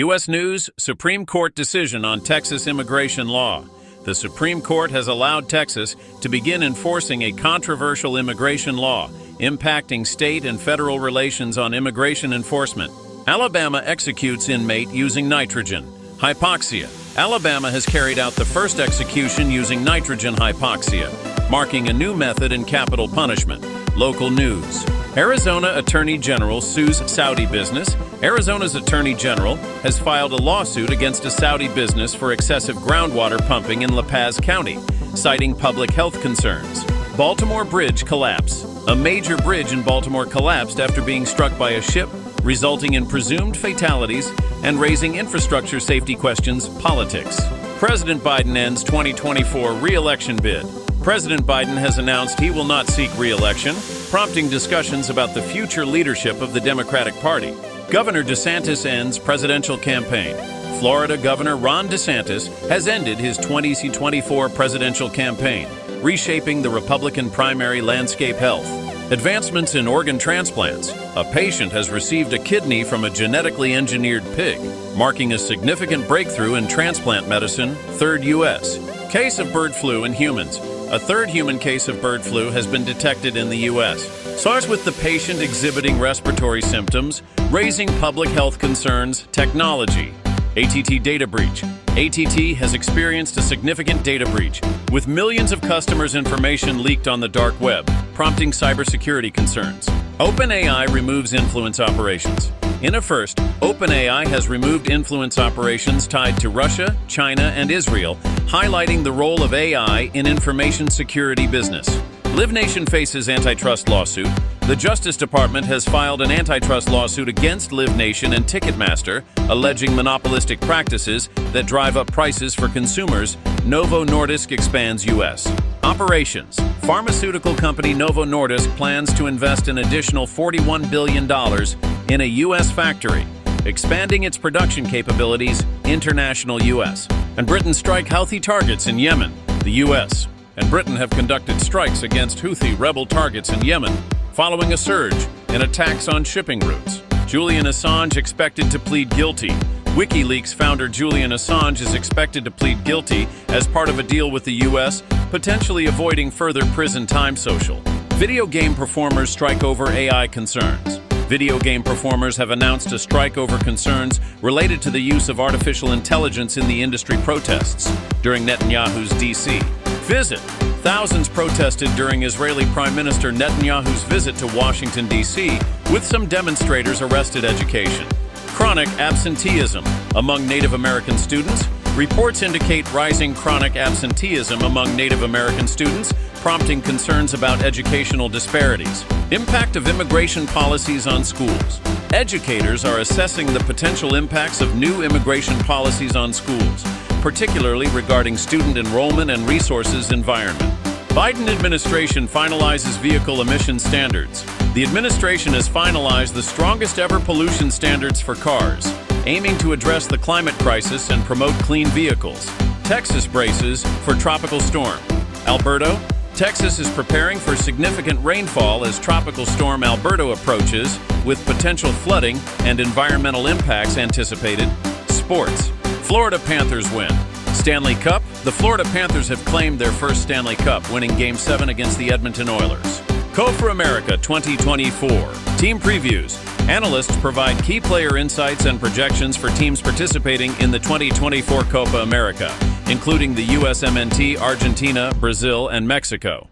U.S. News: Supreme Court decision on Texas immigration law. The Supreme Court has allowed Texas to begin enforcing a controversial immigration law, impacting state and federal relations on immigration enforcement. Alabama executes inmate using nitrogen hypoxia. Alabama has carried out the first execution using nitrogen hypoxia, marking a new method in capital punishment. Local news. Arizona Attorney General sues Saudi business. Arizona's Attorney General has filed a lawsuit against a Saudi business for excessive groundwater pumping in La Paz County, citing public health concerns. Baltimore bridge collapse. A major bridge in Baltimore collapsed after being struck by a ship, resulting in presumed fatalities and raising infrastructure safety questions. Politics. President Biden ends 2024 re-election bid. President Biden has announced he will not seek re-election, prompting discussions about the future leadership of the Democratic Party. Governor DeSantis ends presidential campaign. Florida Governor Ron DeSantis has ended his 2024 presidential campaign, reshaping the Republican primary landscape. Health. Advancements in organ transplants. A patient has received a kidney from a genetically engineered pig, marking a significant breakthrough in transplant medicine. Third U.S. case of bird flu in humans. A third human case of bird flu has been detected in the U.S. SARS, with the patient exhibiting respiratory symptoms, raising public health concerns. Technology. ATT data breach. ATT has experienced a significant data breach, with millions of customers' information leaked on the dark web, prompting cybersecurity concerns. OpenAI removes influence operations. In a first, OpenAI has removed influence operations tied to Russia, China, and Israel, highlighting the role of AI in information security business. LiveNation faces antitrust lawsuit. The Justice Department has filed an antitrust lawsuit against LiveNation and Ticketmaster, alleging monopolistic practices that drive up prices for consumers. Novo Nordisk expands U.S. operations. Pharmaceutical company Novo Nordisk plans to invest an additional $41 billion in a U.S. factory, expanding its production capabilities. International. U.S. and Britain strike Houthi targets in Yemen. The U.S. and Britain have conducted strikes against Houthi rebel targets in Yemen, following a surge in attacks on shipping routes. Julian Assange expected to plead guilty. WikiLeaks founder Julian Assange is expected to plead guilty as part of a deal with the U.S., potentially avoiding further prison time. Social. Video game performers strike over AI concerns. Video game performers have announced a strike over concerns related to the use of artificial intelligence in the industry protests during Netanyahu's D.C. visit. Thousands protested during Israeli Prime Minister Netanyahu's visit to Washington, D.C., with some demonstrators arrested. Education. Chronic absenteeism among Native American students. Reports indicate rising chronic absenteeism among Native American students, prompting concerns about educational disparities. Impact of immigration policies on schools. Educators are assessing the potential impacts of new immigration policies on schools, particularly regarding student enrollment and resources. Environment. Biden administration finalizes vehicle emission standards. The administration has finalized the strongest ever pollution standards for cars, aiming to address the climate crisis and promote clean vehicles. Texas braces for tropical storm. Alberto. Texas is preparing for significant rainfall as Tropical Storm Alberto approaches, with potential flooding and environmental impacts anticipated. Sports. Florida Panthers win Stanley Cup. The Florida Panthers have claimed their first Stanley Cup, winning Game 7 against the Edmonton Oilers. Co for America 2024. Team previews. Analysts provide key player insights and projections for teams participating in the 2024 Copa America, including the USMNT, Argentina, Brazil, and Mexico.